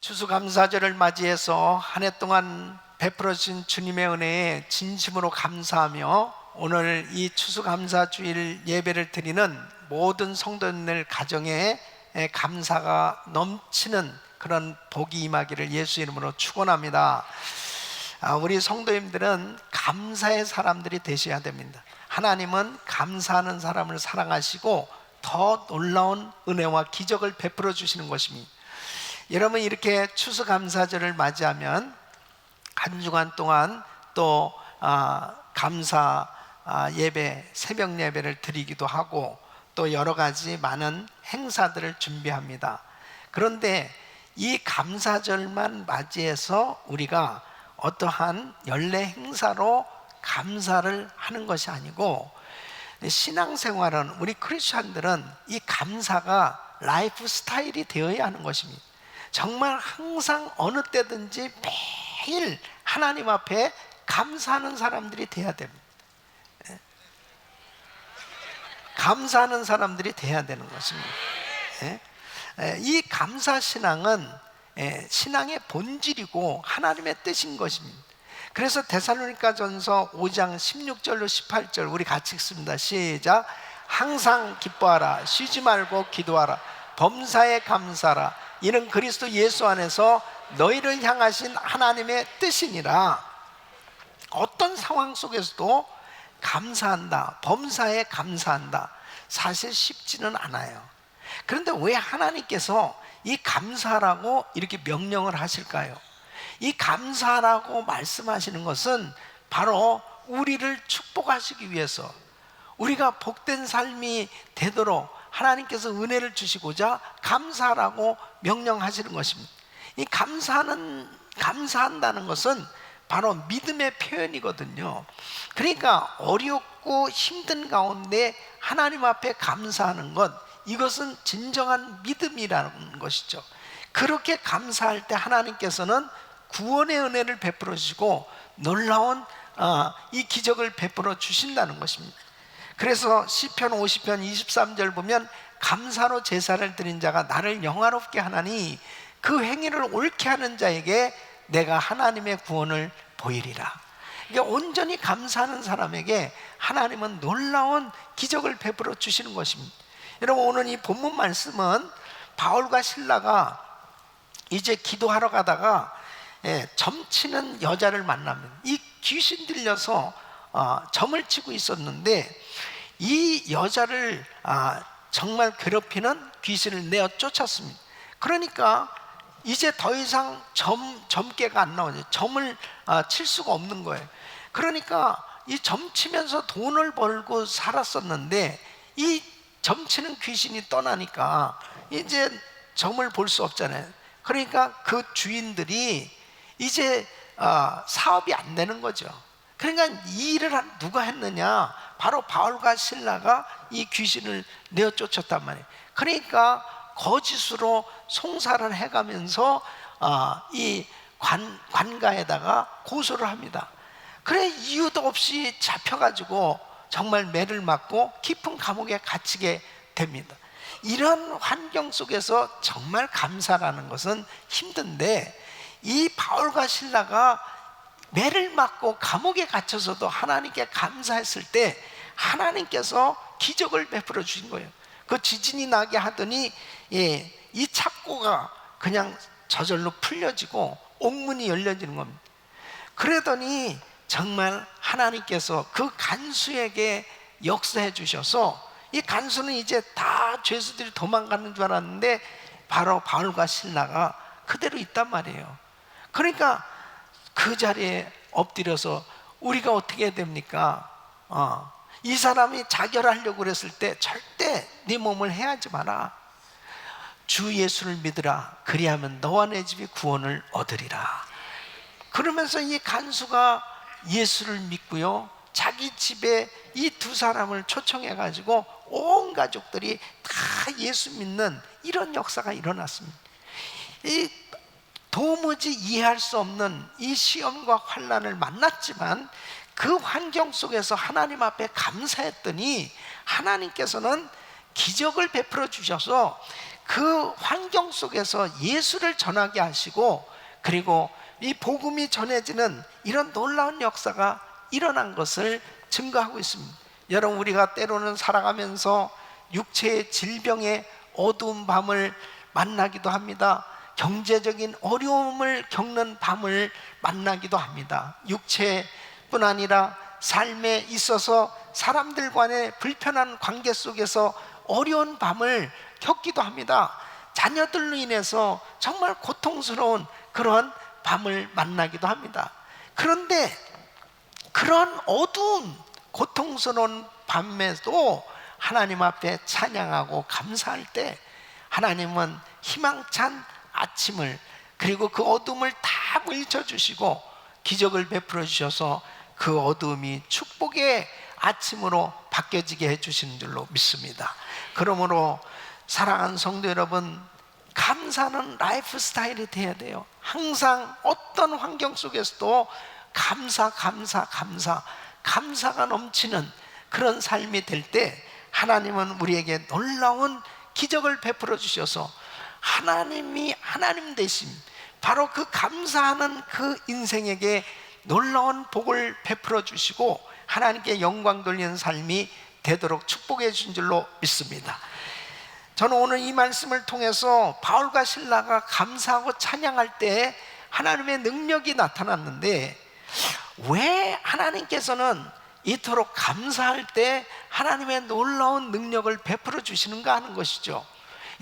추수감사절을 맞이해서 한 해 동안 베풀어 주신 주님의 은혜에 진심으로 감사하며 오늘 이 추수감사주일 예배를 드리는 모든 성도님들 가정에 감사가 넘치는 그런 복이 임하기를 예수 이름으로 축원합니다. 우리 성도님들은 감사의 사람들이 되셔야 됩니다. 하나님은 감사하는 사람을 사랑하시고 더 놀라운 은혜와 기적을 베풀어 주시는 것입니다. 여러분, 이렇게 추수감사절을 맞이하면 한 주간 동안 또 감사 예배, 새벽 예배를 드리기도 하고 또 여러 가지 많은 행사들을 준비합니다. 그런데 이 감사절만 맞이해서 우리가 어떠한 연례 행사로 감사를 하는 것이 아니고, 신앙생활은, 우리 크리스천들은 이 감사가 라이프 스타일이 되어야 하는 것입니다. 정말 항상 어느 때든지 매일 하나님 앞에 감사하는 사람들이 돼야 됩니다. 감사하는 사람들이 돼야 되는 것입니다. 이 감사신앙은 신앙의 본질이고 하나님의 뜻인 것입니다. 그래서 데살로니가전서 5장 16절로 18절 우리 같이 읽습니다. 시작. 항상 기뻐하라, 쉬지 말고 기도하라, 범사에 감사하라, 이는 그리스도 예수 안에서 너희를 향하신 하나님의 뜻이니라. 어떤 상황 속에서도 감사한다, 범사에 감사한다, 사실 쉽지는 않아요. 그런데 왜 하나님께서 이 감사라고 이렇게 명령을 하실까요? 이 감사라고 말씀하시는 것은 바로 우리를 축복하시기 위해서, 우리가 복된 삶이 되도록 하나님께서 은혜를 주시고자 감사라고 명령하시는 것입니다. 이 감사한다는 것은 바로 믿음의 표현이거든요. 그러니까 어렵고 힘든 가운데 하나님 앞에 감사하는 것, 이것은 진정한 믿음이라는 것이죠. 그렇게 감사할 때 하나님께서는 구원의 은혜를 베풀어 주시고 놀라운 이 기적을 베풀어 주신다는 것입니다. 그래서 시편 50편 23절 보면, 감사로 제사를 드린 자가 나를 영화롭게 하나니 그 행위를 옳게 하는 자에게 내가 하나님의 구원을 보이리라. 그러니까 온전히 감사하는 사람에게 하나님은 놀라운 기적을 베풀어 주시는 것입니다. 여러분, 오늘 이 본문 말씀은 바울과 실라가 이제 기도하러 가다가 점치는 여자를 만납니다. 이 귀신 들려서 점을 치고 있었는데, 이 여자를 정말 괴롭히는 귀신을 내어 쫓았습니다. 그러니까 이제 더 이상 점괘가 안 나오죠. 점을 칠 수가 없는 거예요. 그러니까 이 점치면서 돈을 벌고 살았었는데, 이 점치는 귀신이 떠나니까 이제 점을 볼 수 없잖아요. 그러니까 그 주인들이 이제 사업이 안 되는 거죠. 그러니까 이 일을 누가 했느냐? 바로 바울과 실라가 이 귀신을 내어 쫓았단 말이에요. 그러니까 거짓으로 송사를 해가면서 이 관가에다가 고소를 합니다. 그래, 이유도 없이 잡혀가지고 정말 매를 맞고 깊은 감옥에 갇히게 됩니다. 이런 환경 속에서 정말 감사라는 것은 힘든데, 이 바울과 실라가 매를 맞고 감옥에 갇혀서도 하나님께 감사했을 때 하나님께서 기적을 베풀어 주신 거예요. 그 지진이 나게 하더니 이 착고가 그냥 저절로 풀려지고 옥문이 열려지는 겁니다. 그러더니 정말 하나님께서 그 간수에게 역사해 주셔서, 이 간수는 이제 다 죄수들이 도망가는 줄 알았는데 바로 바울과 실라가 그대로 있단 말이에요. 그러니까 그 자리에 엎드려서 우리가 어떻게 해야 됩니까? 이 사람이 자결하려고 그랬을 때 절대 네 몸을 해하지 마라. 주 예수를 믿으라. 그리하면 너와 내 집이 구원을 얻으리라. 그러면서 이 간수가 예수를 믿고요, 자기 집에 이 두 사람을 초청해 가지고 온 가족들이 다 예수 믿는 이런 역사가 일어났습니다. 이 도무지 이해할 수 없는 이 시험과 환난을 만났지만 그 환경 속에서 하나님 앞에 감사했더니 하나님께서는 기적을 베풀어 주셔서 그 환경 속에서 예수를 전하게 하시고, 그리고 이 복음이 전해지는 이런 놀라운 역사가 일어난 것을 증거하고 있습니다. 여러분, 우리가 때로는 살아가면서 육체의 질병의 어두운 밤을 만나기도 합니다. 경제적인 어려움을 겪는 밤을 만나기도 합니다. 육체뿐 아니라 삶에 있어서 사람들 간의 불편한 관계 속에서 어려운 밤을 겪기도 합니다. 자녀들로 인해서 정말 고통스러운 그런 밤을 만나기도 합니다. 그런데 그런 어두운 고통스러운 밤에도 하나님 앞에 찬양하고 감사할 때 하나님은 희망찬 아침을, 그리고 그 어둠을 다 물리쳐 주시고 기적을 베풀어 주셔서 그 어둠이 축복의 아침으로 바뀌어지게 해주시는 줄로 믿습니다. 그러므로 사랑하는 성도 여러분, 감사는 라이프 스타일이 돼야 돼요. 항상 어떤 환경 속에서도 감사가 넘치는 그런 삶이 될 때 하나님은 우리에게 놀라운 기적을 베풀어 주셔서 하나님이 하나님 되심, 바로 그 감사하는 그 인생에게 놀라운 복을 베풀어 주시고 하나님께 영광 돌리는 삶이 되도록 축복해 주신 줄로 믿습니다. 저는 오늘 이 말씀을 통해서 바울과 실라가 감사하고 찬양할 때 하나님의 능력이 나타났는데, 왜 하나님께서는 이토록 감사할 때 하나님의 놀라운 능력을 베풀어 주시는가 하는 것이죠.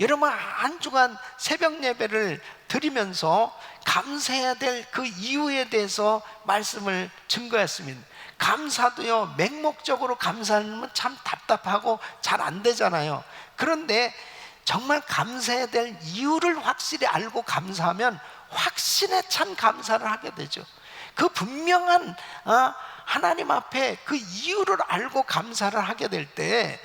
여러분, 한 주간 새벽 예배를 드리면서 감사해야 될 그 이유에 대해서 말씀을 증거했습니다. 감사도요, 맹목적으로 감사하면 참 답답하고 잘 안 되잖아요. 그런데 정말 감사해야 될 이유를 확실히 알고 감사하면 확신에 찬 감사를 하게 되죠. 그 분명한 하나님 앞에 그 이유를 알고 감사를 하게 될 때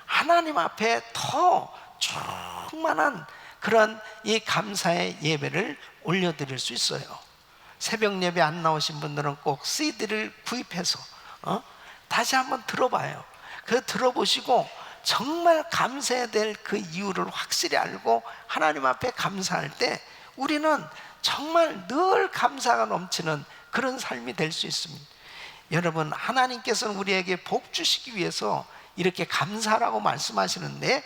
하나님 앞에 더 충만한 그런 이 감사의 예배를 올려드릴 수 있어요. 새벽 예배 안 나오신 분들은 꼭 CD를 구입해서 다시 한번 들어봐요. 그 들어보시고 정말 감사해야 될 그 이유를 확실히 알고 하나님 앞에 감사할 때 우리는 정말 늘 감사가 넘치는 그런 삶이 될 수 있습니다. 여러분, 하나님께서는 우리에게 복 주시기 위해서 이렇게 감사라고 말씀하시는데,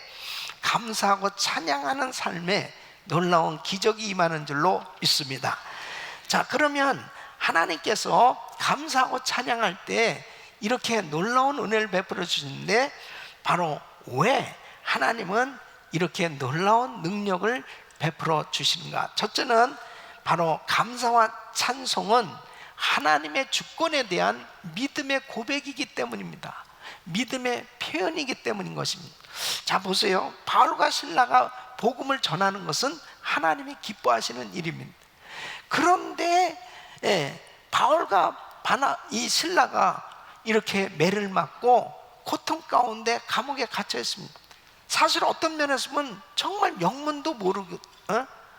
감사하고 찬양하는 삶에 놀라운 기적이 임하는 줄로 믿습니다. 자, 그러면 하나님께서 감사하고 찬양할 때 이렇게 놀라운 은혜를 베풀어 주시는데, 바로 왜 하나님은 이렇게 놀라운 능력을 베풀어 주시는가? 첫째는 바로 감사와 찬송은 하나님의 주권에 대한 믿음의 고백이기 때문입니다. 믿음의 표현이기 때문인 것입니다. 자, 보세요. 바울과 실라가 복음을 전하는 것은 하나님이 기뻐하시는 일입니다. 그런데 바울과 이 실라가 이렇게 매를 맞고 고통 가운데 감옥에 갇혀 있습니다. 사실 어떤 면에서 보면 정말 영문도 모르고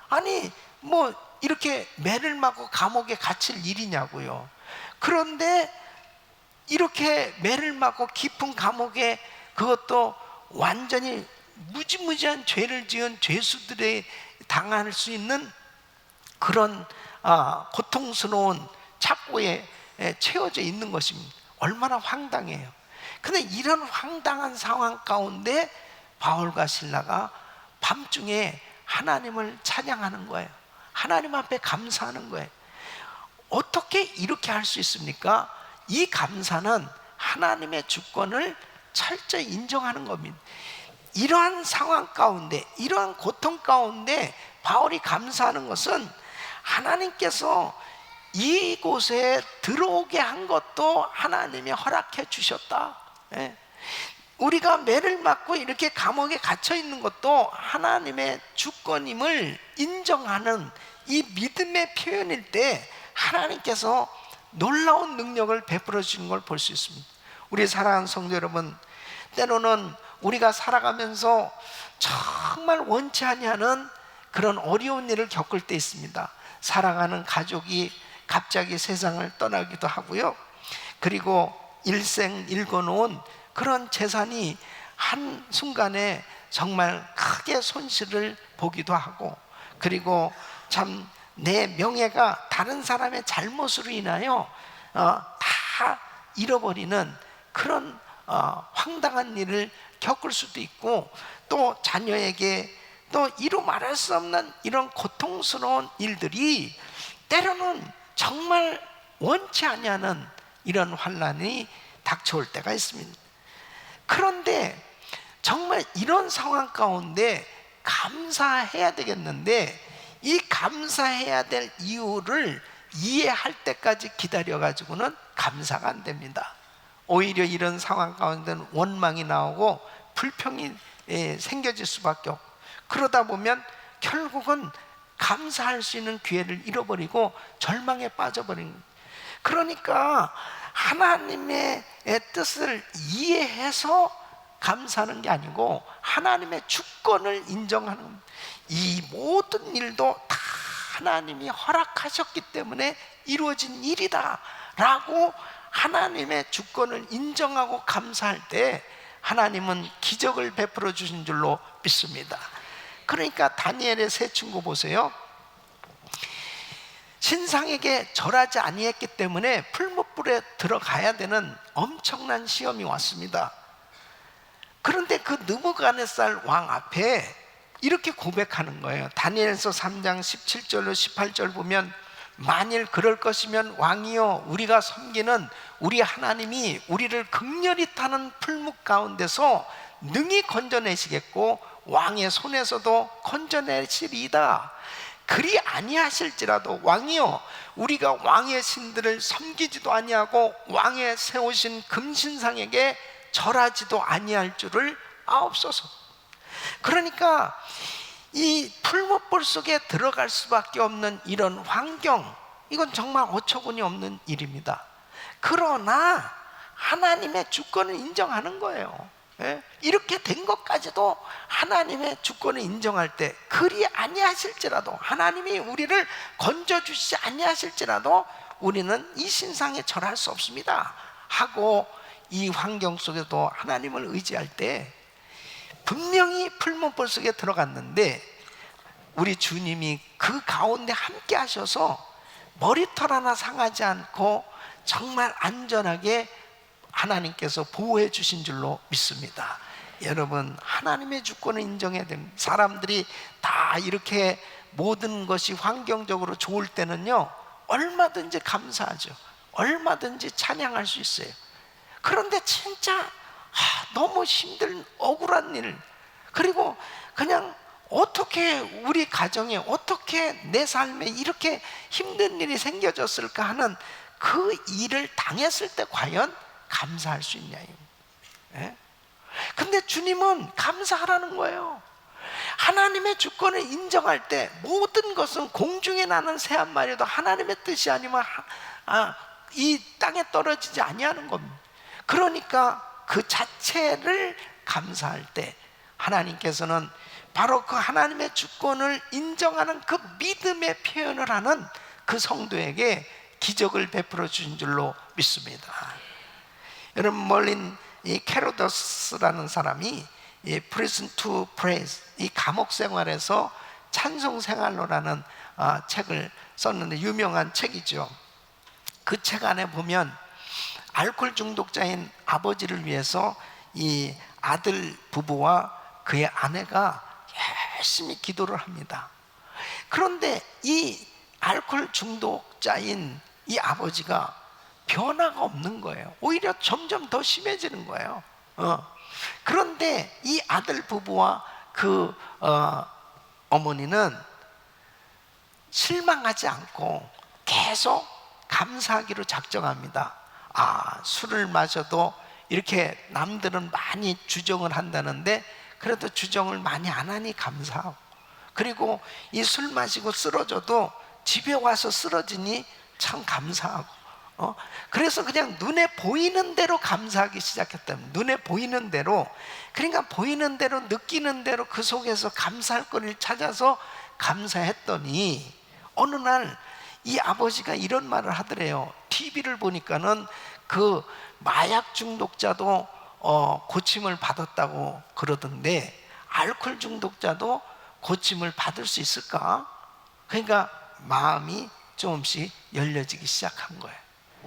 아니 뭐 이렇게 매를 맞고 감옥에 갇힐 일이냐고요. 그런데 이렇게 매를 맞고 깊은 감옥에, 그것도 완전히 무지무지한 죄를 지은 죄수들에 당할 수 있는 그런 고통스러운 착고에 채워져 있는 것입니다. 얼마나 황당해요. 근데 이런 황당한 상황 가운데 바울과 실라가 밤중에 하나님을 찬양하는 거예요. 하나님 앞에 감사하는 거예요. 어떻게 이렇게 할 수 있습니까? 이 감사는 하나님의 주권을 철저히 인정하는 겁니다. 이러한 상황 가운데, 이러한 고통 가운데 바울이 감사하는 것은 하나님께서 이곳에 들어오게 한 것도 하나님이 허락해 주셨다. 우리가 매를 맞고 이렇게 감옥에 갇혀 있는 것도 하나님의 주권임을 인정하는 이 믿음의 표현일 때 하나님께서 놀라운 능력을 베풀어 주시는 걸 볼 수 있습니다. 우리 사랑하는 성도 여러분, 때로는 우리가 살아가면서 정말 원치 아니하는 그런 어려운 일을 겪을 때 있습니다. 사랑하는 가족이 갑자기 세상을 떠나기도 하고요. 그리고 일생 일궈놓은 그런 재산이 한 순간에 정말 크게 손실을 보기도 하고, 그리고 참 내 명예가 다른 사람의 잘못으로 인하여 다 잃어버리는 그런 황당한 일을 겪을 수도 있고, 또 자녀에게 또 이루 말할 수 없는 이런 고통스러운 일들이 때로는 정말 원치 아니하는 이런 환난이 닥쳐올 때가 있습니다. 그런데 정말 이런 상황 가운데 감사해야 되겠는데, 이 감사해야 될 이유를 이해할 때까지 기다려가지고는 감사가 안 됩니다. 오히려 이런 상황 가운데는 원망이 나오고 불평이 생겨질 수밖에 없고, 그러다 보면 결국은 감사할 수 있는 기회를 잃어버리고 절망에 빠져버린 거예요. 그러니까 하나님의 뜻을 이해해서 감사하는 게 아니고 하나님의 주권을 인정하는, 이 모든 일도 다 하나님이 허락하셨기 때문에 이루어진 일이다 라고 하나님의 주권을 인정하고 감사할 때 하나님은 기적을 베풀어 주신 줄로 믿습니다. 그러니까 다니엘의 세 친구 보세요. 신상에게 절하지 아니했기 때문에 풀무불에 들어가야 되는 엄청난 시험이 왔습니다. 그런데 그 느부갓네살 왕 앞에 이렇게 고백하는 거예요. 다니엘서 3장 17절로 18절 보면, 만일 그럴 것이면 왕이여, 우리가 섬기는 우리 하나님이 우리를 극렬히 타는 풀무 가운데서 능히 건져내시겠고 왕의 손에서도 건져내시리이다. 그리 아니하실지라도 왕이여, 우리가 왕의 신들을 섬기지도 아니하고 왕의 세우신 금신상에게 절하지도 아니할 줄을 아옵소서. 그러니까 이 풀무불 속에 들어갈 수밖에 없는 이런 환경, 이건 정말 어처구니 없는 일입니다. 그러나 하나님의 주권을 인정하는 거예요. 이렇게 된 것까지도 하나님의 주권을 인정할 때, 그리 아니하실지라도, 하나님이 우리를 건져주시지 아니하실지라도 우리는 이 신상에 절할 수 없습니다 하고, 이 환경 속에도 하나님을 의지할 때 분명히 풀무불 속에 들어갔는데, 우리 주님이 그 가운데 함께 하셔서 머리털 하나 상하지 않고 정말 안전하게 하나님께서 보호해 주신 줄로 믿습니다. 여러분, 하나님의 주권을 인정해야 됩니다. 사람들이 다 이렇게 모든 것이 환경적으로 좋을 때는요, 얼마든지 감사하죠. 얼마든지 찬양할 수 있어요. 그런데 진짜 너무 힘든 억울한 일, 그리고 그냥 어떻게 우리 가정에, 어떻게 내 삶에 이렇게 힘든 일이 생겨졌을까 하는 그 일을 당했을 때 과연 감사할 수 있냐요. 근데 주님은 감사하라는 거예요. 하나님의 주권을 인정할 때 모든 것은, 공중에 나는 새 한 마리도 하나님의 뜻이 아니면 이 땅에 떨어지지 아니하는 겁니다. 그러니까 그 자체를 감사할 때 하나님께서는 바로 그 하나님의 주권을 인정하는 그 믿음의 표현을 하는 그 성도에게 기적을 베풀어 주신 줄로 믿습니다. 여러분, 멀린 이 캐로더스라는 사람이 이 Prison to Praise, 이 감옥 생활에서 찬송 생활로라는 책을 썼는데, 유명한 책이죠. 그 책 안에 보면 알코올 중독자인 아버지를 위해서 이 아들 부부와 그의 아내가 열심히 기도를 합니다. 그런데 이 알코올 중독자인 이 아버지가 변화가 없는 거예요. 오히려 점점 더 심해지는 거예요. 그런데 이 아들 부부와 그 어머니는 실망하지 않고 계속 감사하기로 작정합니다. 술을 마셔도 이렇게 남들은 많이 주정을 한다는데 그래도 주정을 많이 안 하니 감사하고, 그리고 이 술 마시고 쓰러져도 집에 와서 쓰러지니 참 감사하고, 그래서 그냥 눈에 보이는 대로 감사하기 시작했다면, 눈에 보이는 대로, 그러니까 보이는 대로, 느끼는 대로 그 속에서 감사할 거리를 찾아서 감사했더니 어느 날 이 아버지가 이런 말을 하더래요. TV를 보니까는 그 마약 중독자도 고침을 받았다고 그러던데 알코올 중독자도 고침을 받을 수 있을까? 그러니까 마음이 조금씩 열려지기 시작한 거예요.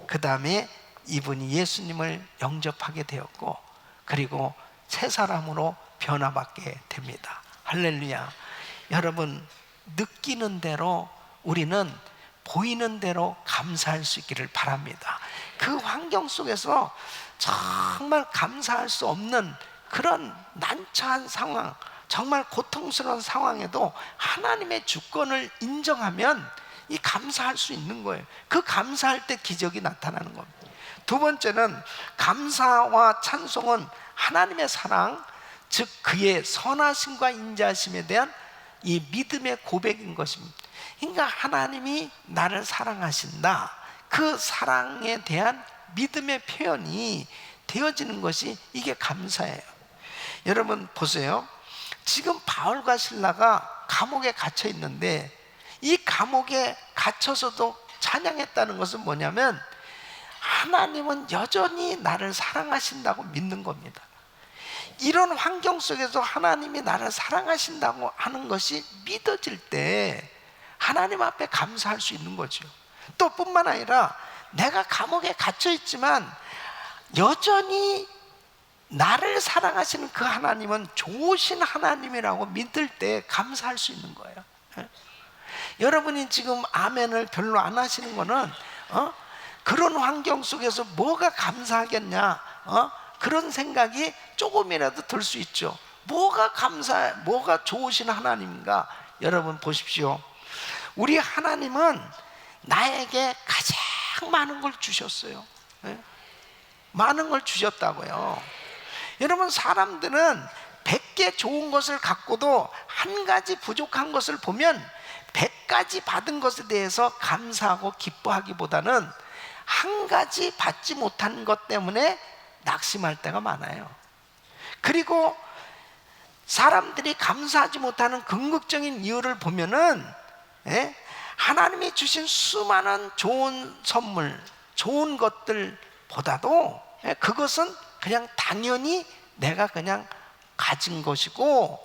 그 다음에 이분이 예수님을 영접하게 되었고, 그리고 새 사람으로 변화받게 됩니다. 할렐루야. 여러분, 느끼는 대로, 우리는 보이는 대로 감사할 수 있기를 바랍니다. 그 환경 속에서 정말 감사할 수 없는 그런 난처한 상황, 정말 고통스러운 상황에도 하나님의 주권을 인정하면 이 감사할 수 있는 거예요. 그 감사할 때 기적이 나타나는 겁니다. 두 번째는, 감사와 찬송은 하나님의 사랑, 즉 그의 선하심과 인자하심에 대한 이 믿음의 고백인 것입니다. 그러니까 하나님이 나를 사랑하신다, 그 사랑에 대한 믿음의 표현이 되어지는 것이, 이게 감사예요. 여러분 보세요. 지금 바울과 실라가 감옥에 갇혀 있는데, 이 감옥에 갇혀서도 찬양했다는 것은 뭐냐면, 하나님은 여전히 나를 사랑하신다고 믿는 겁니다. 이런 환경 속에서 하나님이 나를 사랑하신다고 하는 것이 믿어질 때 하나님 앞에 감사할 수 있는 거죠. 또 뿐만 아니라 내가 감옥에 갇혀 있지만 여전히 나를 사랑하시는 그 하나님은 좋으신 하나님이라고 믿을 때 감사할 수 있는 거예요. 여러분이 지금 아멘을 별로 안 하시는 거는 그런 환경 속에서 뭐가 감사하겠냐, 그런 생각이 조금이라도 들 수 있죠. 뭐가 감사해, 뭐가 좋으신 하나님인가? 여러분 보십시오. 우리 하나님은 나에게 가장 많은 걸 주셨어요. 많은 걸 주셨다고요. 여러분, 사람들은 100개 좋은 것을 갖고도 한 가지 부족한 것을 보면 100가지 받은 것에 대해서 감사하고 기뻐하기보다는 한 가지 받지 못한 것 때문에 낙심할 때가 많아요. 그리고 사람들이 감사하지 못하는 궁극적인 이유를 보면은 하나님이 주신 수많은 좋은 선물, 좋은 것들보다도 그것은 그냥 당연히 내가 그냥 가진 것이고,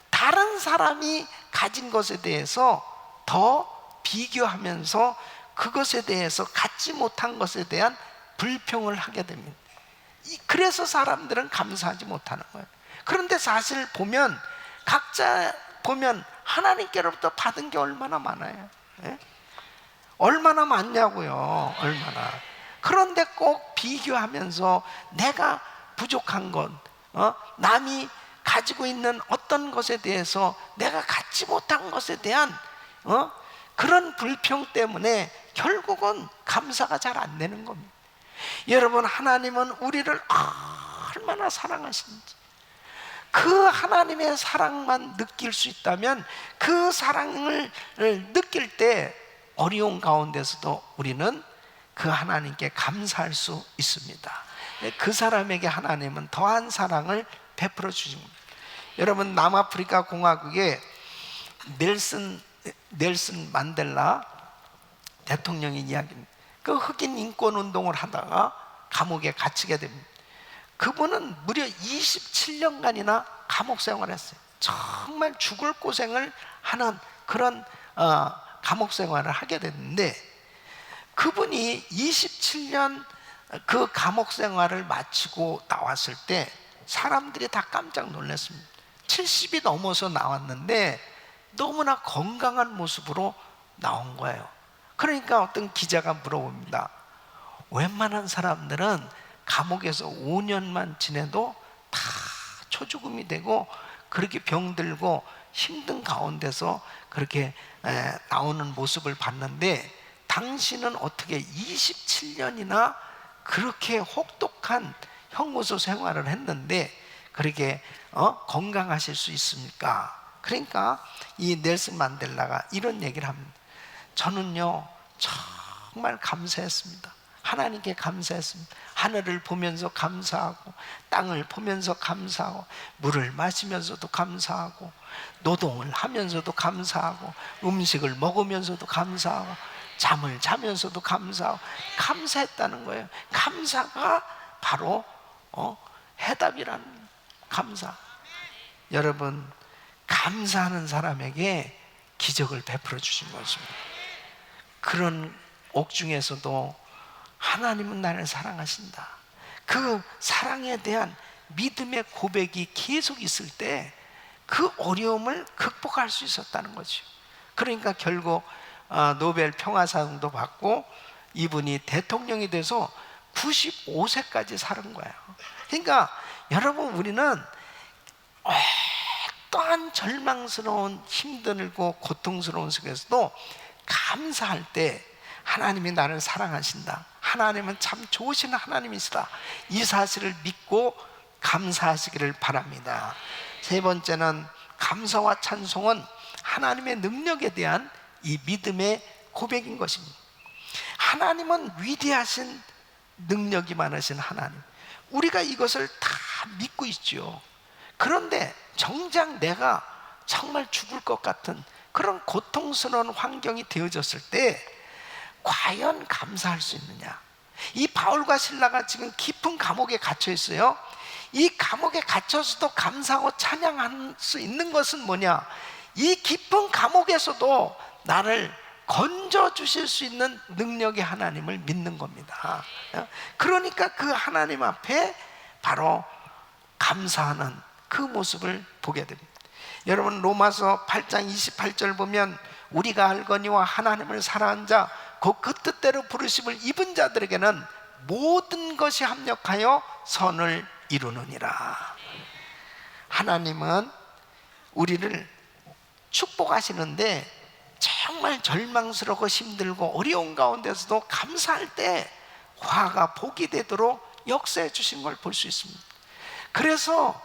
다른 사람이 가진 것에 대해서 더 비교하면서 그것에 대해서 갖지 못한 것에 대한 불평을 하게 됩니다. 그래서 사람들은 감사하지 못하는 거예요. 그런데 사실 보면, 각자 보면 하나님께로부터 받은 게 얼마나 많아요. 얼마나 많냐고요. 얼마나. 그런데 꼭 비교하면서 내가 부족한 것, 남이 가지고 있는 어떤 것에 대해서 내가 갖지 못한 것에 대한 그런 불평 때문에 결국은 감사가 잘 안 되는 겁니다. 여러분, 하나님은 우리를 얼마나 사랑하시는지, 그 하나님의 사랑만 느낄 수 있다면, 그 사랑을 느낄 때 어려운 가운데서도 우리는 그 하나님께 감사할 수 있습니다. 그 사람에게 하나님은 더한 사랑을 베풀어 주십니다. 여러분, 남아프리카 공화국에 넬슨 만델라 대통령의 이야기입니다. 그 흑인 인권 운동을 하다가 감옥에 갇히게 됩니다. 그분은 무려 27년간이나 감옥 생활을 했어요. 정말 죽을 고생을 하는 그런 감옥 생활을 하게 됐는데, 그분이 27년 그 감옥 생활을 마치고 나왔을 때 사람들이 다 깜짝 놀랐습니다. 70이 넘어서 나왔는데 너무나 건강한 모습으로 나온 거예요. 그러니까 어떤 기자가 물어봅니다. 웬만한 사람들은 감옥에서 5년만 지내도 다 초죽음이 되고 그렇게 병들고 힘든 가운데서 그렇게 나오는 모습을 봤는데, 당신은 어떻게 27년이나 그렇게 혹독한 형무소 생활을 했는데 그렇게 건강하실 수 있습니까? 그러니까 이 넬슨 만델라가 이런 얘기를 합니다. 저는요 정말 감사했습니다. 하나님께 감사했습니다. 하늘을 보면서 감사하고, 땅을 보면서 감사하고, 물을 마시면서도 감사하고, 노동을 하면서도 감사하고, 음식을 먹으면서도 감사하고, 잠을 자면서도 감사하고, 감사했다는 거예요. 감사가 바로 해답이라는 감사. 여러분, 감사하는 사람에게 기적을 베풀어 주신 것입니다. 그런 옥중에서도 하나님은 나를 사랑하신다, 그 사랑에 대한 믿음의 고백이 계속 있을 때 그 어려움을 극복할 수 있었다는 거죠. 그러니까 결국 노벨 평화상도 받고 이분이 대통령이 돼서 95세까지 사는 거예요. 그러니까 여러분, 우리는 어떠한 절망스러운 힘들고 고통스러운 속에서도 감사할 때 하나님이 나를 사랑하신다, 하나님은 참 좋으신 하나님이시다, 이 사실을 믿고 감사하시기를 바랍니다. 세 번째는, 감사와 찬송은 하나님의 능력에 대한 이 믿음의 고백인 것입니다. 하나님은 위대하신 능력이 많으신 하나님, 우리가 이것을 다 믿고 있죠. 그런데 정작 내가 정말 죽을 것 같은 그런 고통스러운 환경이 되어졌을 때 과연 감사할 수 있느냐? 이 바울과 실라가 지금 깊은 감옥에 갇혀 있어요. 이 감옥에 갇혀서도 감사하고 찬양할 수 있는 것은 뭐냐? 이 깊은 감옥에서도 나를 건져 주실 수 있는 능력의 하나님을 믿는 겁니다. 그러니까 그 하나님 앞에 바로 감사하는 그 모습을 보게 됩니다. 여러분, 로마서 8장 28절 보면, 우리가 알거니와 하나님을 사랑한 자 곧 그 뜻대로 부르심을 입은 자들에게는 모든 것이 합력하여 선을 이루느니라. 하나님은 우리를 축복하시는데 정말 절망스럽고 힘들고 어려운 가운데서도 감사할 때 화가 복이 되도록 역사해 주신 걸 볼 수 있습니다. 그래서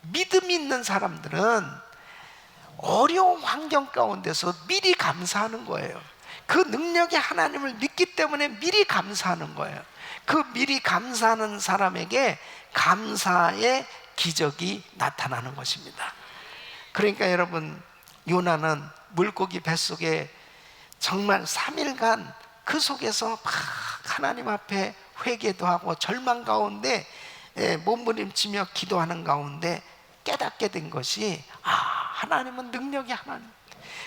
믿음이 있는 사람들은 어려운 환경 가운데서 미리 감사하는 거예요. 그 능력의 하나님을 믿기 때문에 미리 감사하는 거예요. 그 미리 감사하는 사람에게 감사의 기적이 나타나는 것입니다. 그러니까 여러분, 요나는 물고기 뱃속에 정말 3일간 그 속에서 막 하나님 앞에 회개도 하고 절망 가운데 몸부림치며 기도하는 가운데 깨닫게 된 것이, 하나님은 능력이 하나님.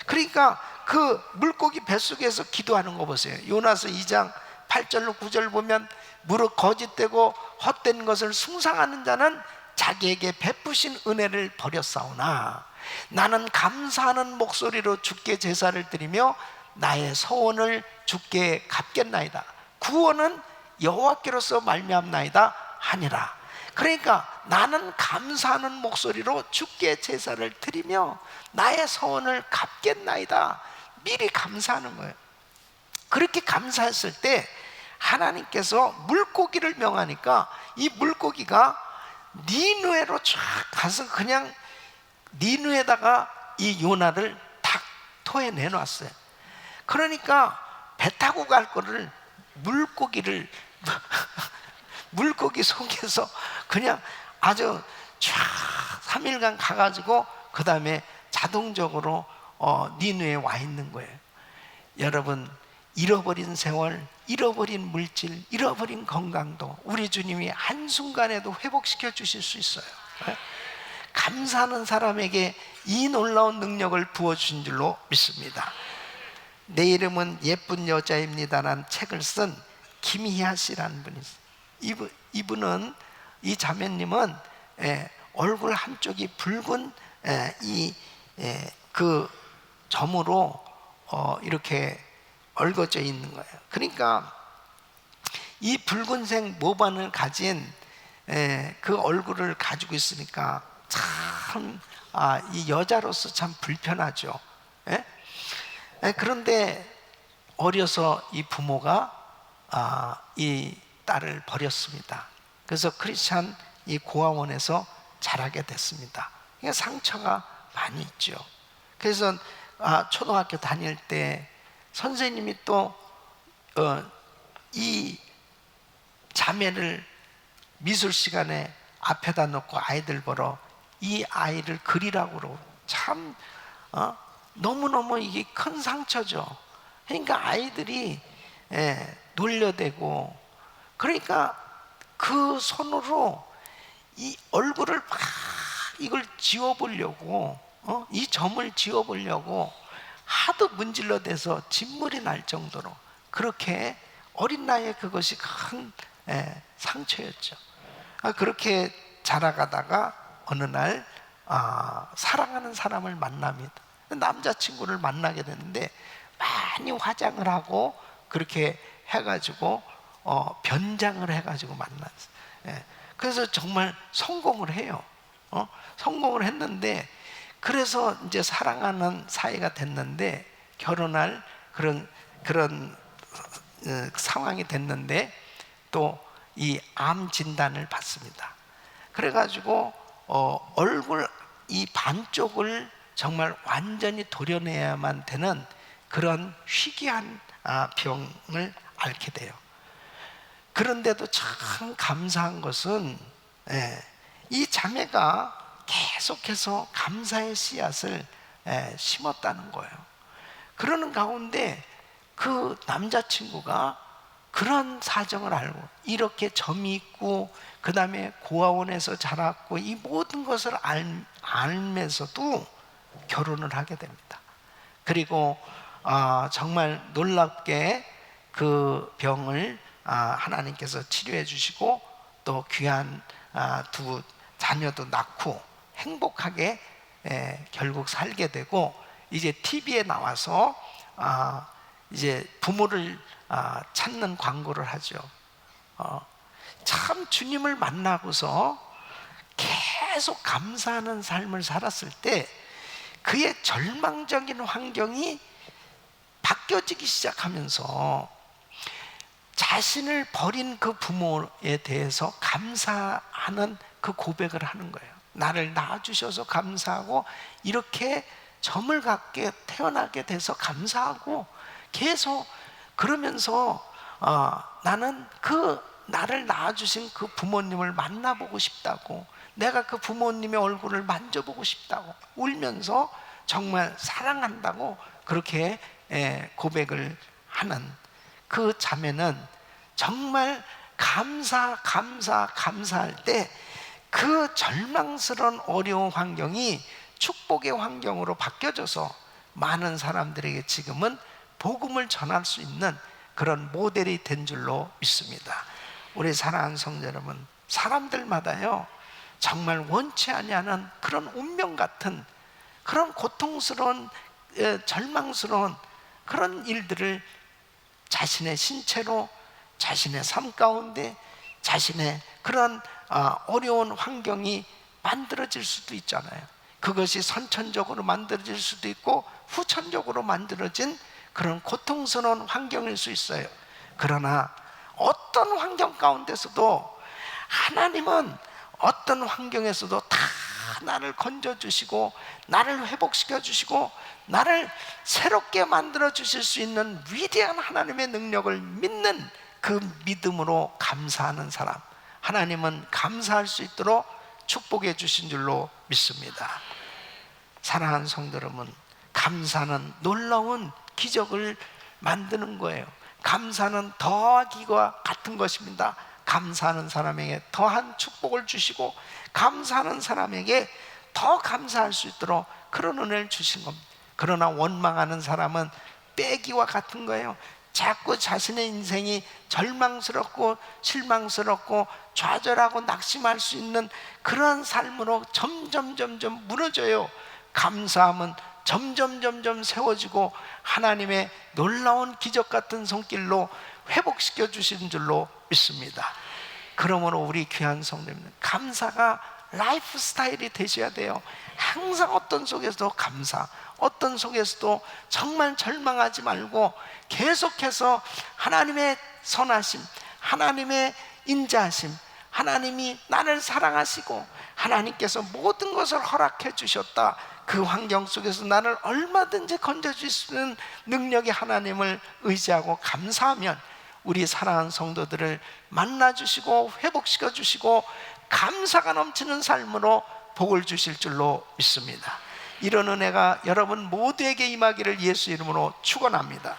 그러니까 그 물고기 뱃속에서 기도하는 거 보세요. 요나서 2장 8절로 9절 보면, 무릇 거짓되고 헛된 것을 숭상하는 자는 자기에게 베푸신 은혜를 버렸사오나 나는 감사하는 목소리로 주께 제사를 드리며 나의 서원을 주께 갚겠나이다. 구원은 여호와께로서 말미암나이다 하니라. 그러니까 나는 감사하는 목소리로 주께 제사를 드리며 나의 서원을 갚겠나이다. 미리 감사하는 거예요. 그렇게 감사했을 때 하나님께서 물고기를 명하니까 이 물고기가 니누에로 쫙 가서 그냥 니누에다가 이 요나를 탁 토해내 놨어요. 그러니까 배 타고 갈 거를 물고기를 물고기 속에서 그냥 아주 쫙 3일간 가가지고 그 다음에 자동적으로 니누에 와 있는 거예요. 여러분, 잃어버린 세월, 잃어버린 물질, 잃어버린 건강도 우리 주님이 한순간에도 회복시켜 주실 수 있어요. 감사하는 사람에게 이 놀라운 능력을 부어주신 줄로 믿습니다. 내 이름은 예쁜 여자입니다라는 책을 쓴 김희아 씨라는 분이 있어요. 이분은, 이 자매님은 얼굴 한쪽이 붉은 그 점으로 이렇게 얽어져 있는 거예요. 그러니까 이 붉은색 모반을 가진 그 얼굴을 가지고 있으니까 참 이 여자로서 참 불편하죠. 그런데 어려서 이 부모가 이 딸을 버렸습니다. 그래서 크리스찬 이 고아원에서 자라게 됐습니다. 그러니까 상처가 많이 있죠. 그래서 초등학교 다닐 때 선생님이 또 이 자매를 미술 시간에 앞에다 놓고 아이들 보러 이 아이를 그리라고 참 너무너무 이게 큰 상처죠. 그러니까 아이들이 놀려대고, 그러니까 그 손으로 이 얼굴을 막 이걸 지워보려고 이 점을 지워보려고 하도 문질러대서 진물이 날 정도로 그렇게 어린 나이에 그것이 큰 상처였죠. 그렇게 자라가다가 어느 날 사랑하는 사람을 만납니다. 남자친구를 만나게 되는데 많이 화장을 하고 그렇게 해가지고 변장을 해가지고 만났어요. 그래서 정말 성공을 해요. 성공을 했는데 그래서 이제 사랑하는 사이가 됐는데 결혼할 그런 상황이 됐는데 또 이 암 진단을 받습니다. 그래가지고 얼굴 이 반쪽을 정말 완전히 도려내야만 되는 그런 희귀한 병을 앓게 돼요. 그런데도 참 감사한 것은 이 자매가 계속해서 감사의 씨앗을 심었다는 거예요. 그러는 가운데 그 남자친구가 그런 사정을 알고 이렇게 점이 있고 그 다음에 고아원에서 자랐고 이 모든 것을 알면서도 결혼을 하게 됩니다. 그리고 정말 놀랍게 그 병을 하나님께서 치료해 주시고 또 귀한 두 자녀도 낳고 행복하게 결국 살게 되고 이제 TV에 나와서 이제 부모를 찾는 광고를 하죠. 참 주님을 만나고서 계속 감사하는 삶을 살았을 때 그의 절망적인 환경이 바뀌어지기 시작하면서 자신을 버린 그 부모에 대해서 감사하는 그 고백을 하는 거예요. 나를 낳아주셔서 감사하고 이렇게 점을 갖게 태어나게 돼서 감사하고 계속 그러면서 나는 나를 낳아주신 그 부모님을 만나보고 싶다고, 내가 그 부모님의 얼굴을 만져보고 싶다고 울면서 정말 사랑한다고 그렇게 고백을 하는 그 자매는 정말 감사할 때 그 절망스러운 어려운 환경이 축복의 환경으로 바뀌어져서 많은 사람들에게 지금은 복음을 전할 수 있는 그런 모델이 된 줄로 믿습니다. 우리 사랑하는 성도 여러분, 사람들마다요 정말 원치 아니하는 그런 운명 같은 그런 고통스러운 절망스러운 그런 일들을 자신의 신체로 자신의 삶 가운데 자신의 그런 어려운 환경이 만들어질 수도 있잖아요. 그것이 선천적으로 만들어질 수도 있고 후천적으로 만들어진 그런 고통스러운 환경일 수 있어요. 그러나 어떤 환경 가운데서도 하나님은 어떤 환경에서도 다 나를 건져주시고 나를 회복시켜주시고 나를 새롭게 만들어주실 수 있는 위대한 하나님의 능력을 믿는 그 믿음으로 감사하는 사람, 하나님은 감사할 수 있도록 축복해 주신 줄로 믿습니다. 사랑하는 성도 여러분, 감사는 놀라운 기적을 만드는 거예요. 감사는 더하기와 같은 것입니다. 감사하는 사람에게 더한 축복을 주시고 감사하는 사람에게 더 감사할 수 있도록 그런 은혜를 주신 겁니다. 그러나 원망하는 사람은 빼기와 같은 거예요. 자꾸 자신의 인생이 절망스럽고 실망스럽고 좌절하고 낙심할 수 있는 그런 삶으로 점점 무너져요. 감사함은 점점 세워지고 하나님의 놀라운 기적 같은 손길로 회복시켜 주신 줄로 믿습니다. 그러므로 우리 귀한 성도님들, 감사가 라이프 스타일이 되셔야 돼요. 항상 어떤 속에서도 감사, 어떤 속에서도 정말 절망하지 말고 계속해서 하나님의 선하심, 하나님의 인자하심, 하나님이 나를 사랑하시고 하나님께서 모든 것을 허락해 주셨다, 그 환경 속에서 나를 얼마든지 건져줄 수 있는 능력의 하나님을 의지하고 감사하면 우리 사랑하는 성도들을 만나주시고 회복시켜주시고 감사가 넘치는 삶으로 복을 주실 줄로 믿습니다. 이런 은혜가 여러분 모두에게 임하기를 예수 이름으로 축원합니다.